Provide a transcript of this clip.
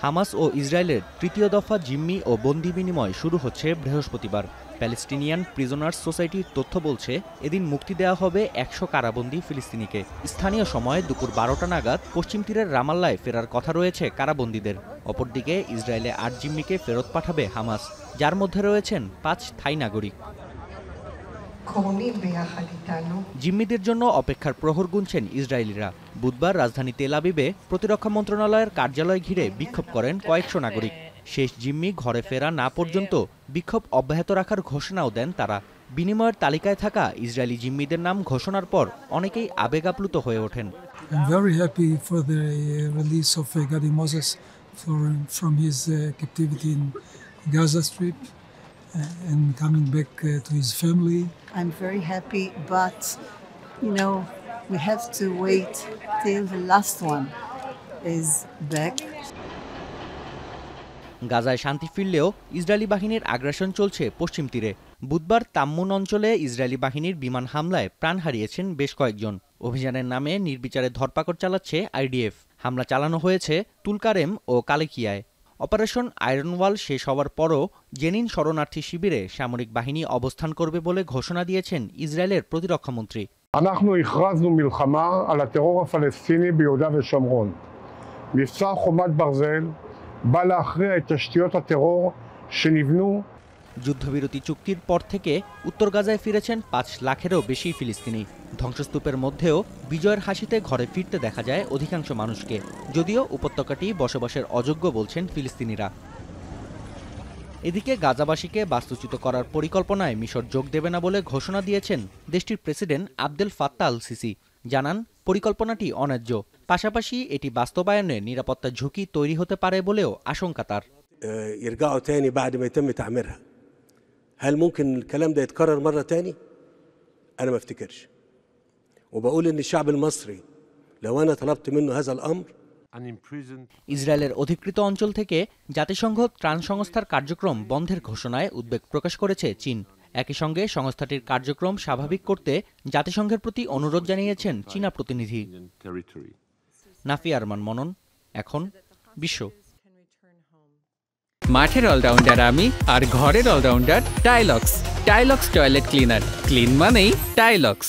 Hamas ও ইসরায়েলের তৃতীয় দফা জিম্মি ও বন্দি বিনিময় শুরু হচ্ছে বৃহস্পতিবার। প্যালেস্টিনিয়ান প্রিজনার্স সোসাইটির তথ্য বলছে, এদিন মুক্তি দেওয়া হবে ১০০ কারাবন্দী ফিলিস্তিনিকে। স্থানীয় সময় দুপুর ১২টা নাগাদ পশ্চিম তীরের রামাল্লায় ফেরার কথা রয়েছে কারাবন্দীদের। অপরদিকে ইসরায়েলে ৮ জিম্মিকে ফেরত পাঠাবে হামাস, যার মধ্যে রয়েছেন ৫ থাই নাগরিক। জিম্মিদের জন্য অপেক্ষার প্রহর গুনছেন ইসরায়েলিরা। বুধবার রাজধানী তেল আবিবে প্রতিরক্ষা মন্ত্রণালয়ের কার্যালয় ঘিরে বিক্ষোভ করেন কয়েকশো নাগরিক। শেষ জিম্মি ঘরে ফেরা না পর্যন্ত বিক্ষোভ অব্যাহত রাখার ঘোষণাও দেন তারা। বিনিময়ের তালিকায় থাকা ইসরায়েলি জিম্মিদের নাম ঘোষণার পর অনেকেই আবেগ আপ্লুত হয়ে ওঠেন। And coming back to his family. I'm very happy, but we have to wait till the last one is back. গাজায় শান্তি ফিরলেও ইসরায়েলি বাহিনীর আগ্রাসন চলছে পশ্চিম তীরে। বুধবার তাম্মুন অঞ্চলে ইসরায়েলি বাহিনীর বিমান হামলায় প্রাণ হারিয়েছেন বেশ কয়েকজন। অভিযানের নামে নির্বিচারে ধরপাকড় চালাচ্ছে আইডিএফ। হামলা চালানো হয়েছে তুলকারেম ও কালেকিয়ায়। অপারেশন আয়রন ওয়াল শেষ হওয়ার পরও জেনিন শরণার্থী শিবিরে সামরিক বাহিনী অবস্থান করবে বলে ঘোষণা দিয়েছেন ইসরায়েলের প্রতিরক্ষামন্ত্রী। אנחנו הכרזנו מלחמה על הטרור הפלסטיני ביהודה ושומרון. מבצע חומת ברזל בא להכריע את תשתיות הטרור שנבנו. যুদ্ধবিরতি চুক্তির পর থেকে উত্তর গাজায় ফিরেছেন ৫ লাখেরও বেশি ফিলিস্তিনি। ধ্বংসস্তূপের মধ্যেও বিজয়ের হাসিতে ঘরে ফিরতে দেখা যায় অধিকাংশ মানুষকে, যদিও উপত্যকাটি বসবাসের অযোগ্য বলছেন ফিলিস্তিনিরা। এদিকে গাজাবাসীকে বাস্তুচ্যুত করার পরিকল্পনায় মিশর যোগ দেবে না বলে ঘোষণা দিয়েছেন দেশটির president Abdel Fattah al CC. জানান, পরিকল্পনাটি অন্যায্য, পাশাপাশি এটি বাস্তবায়নে নিরাপত্তা ঝুঁকি তৈরি হতে পারে বলেও আশঙ্কা তার। هل ممكن الكلام ده يتكرر مرة تاني؟ أنا ما افتكرش. وبقول إن الشعب المصري لو أنا طلبت منه هذا الأمر. ইসরায়েলের অধিকৃত অঞ্চল থেকে জাতিসংঘ ত্রাণ সংস্থার কার্যক্রম বন্ধের ঘোষণায় উদ্বেগ প্রকাশ করেছে চীন। একই সঙ্গে সংস্থাটির কার্যক্রম স্বাভাবিক করতে জাতিসংঘের প্রতি অনুরোধ জানিয়েছেন চীনা প্রতিনিধি। নাফিয়া আরমান মনন, এখন বিশ্ব। মাঠের অলরাউন্ডার আমি, আর ঘরের allrounder Tilex. Tilex toilet cleaner, clean মানেই টাইলক্স।